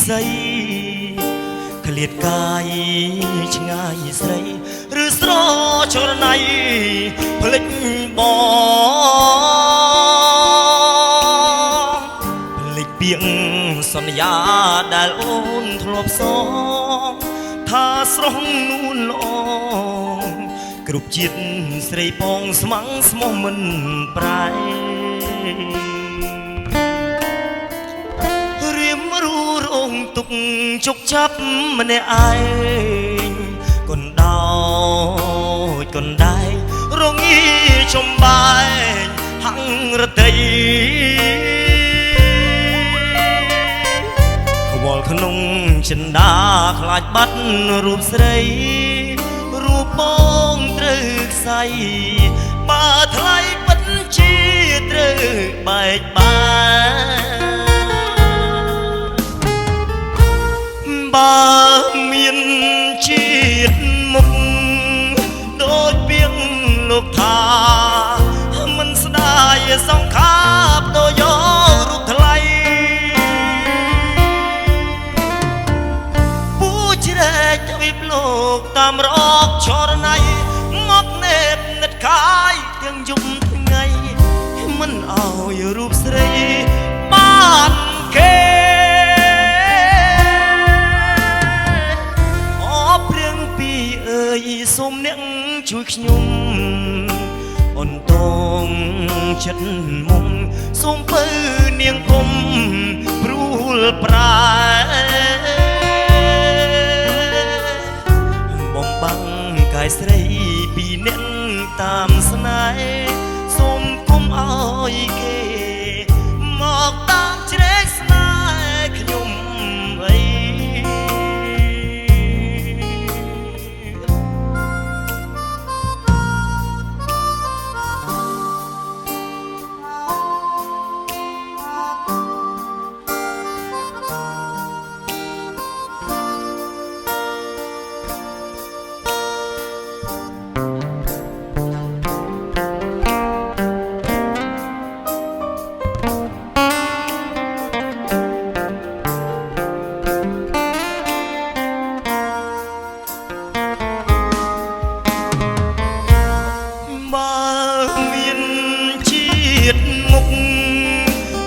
សីឃ្លាតកាយឆ្ងាយស្រីឬស្រចរណៃភ្លេចបងភ្លេចពាក្យសន្យាដែលអូនធ្លាប់សងថាស្រស់នួនល្អគ្រប់ជាតិស្រីពងស្មងស្មោះមិនប្រែរៀមរូរងទុកជុកចាប់ម្នាក់ឯងកូនដោចកូនដែងរងាចំបែងហាំងរតីខ្វល់ក្នុងចិន្តាខ្លាចបាត់រូបស្រីរូបបងត្រូវខ្សែបើថ្លៃពិតជាត្រូវបែកបានបើមានជាតិមុខដូចពាក្យលោកថាមិនស្ដាយសង្ខាបដូចយករូបថ្លៃពូជ្រែកទ្វីបលោកតាមរកចរណៃមកនេបនិតកាយទាំងយប់ថ្ងៃមិនអោយរូបស្រីបានគេសូមអ្នកជួយខ្ញុំអូនតងចិត្តមុំសូមពើនាងគុំព្រួលប្រែបំបាំងកាយស្រីពីអ្នកតាមស្នេហ៍សូមគុំអោយគេមកតាមជ្រែកស្នេហ៍ខ្ញុំអី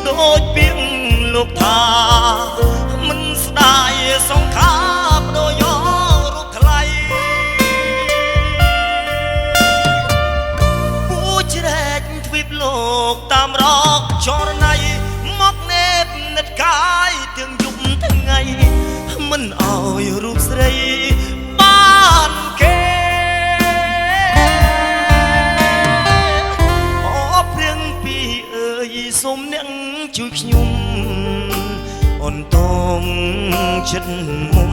ដូចពាក្យលោកថាមិនស្ដាយសង្ខាបដូចយករូបថ្លៃពូជ្រែកទ្វីបលោកតាមរកចរណៃមកនេបនិតកាយទាំងយប់ថ្ងៃមិនអោយរូបស្រីបានគេសូមអ្នកជួយខ្ញុំអូនតងចិត្តមុំ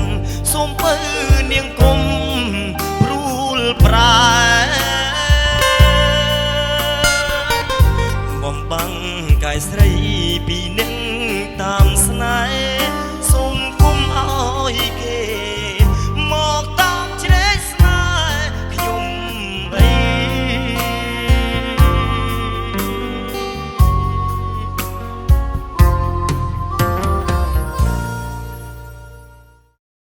សូមពើនាងគុំព្រួលប្រែបំបាំងកាយស្រីពីអ្នកតាម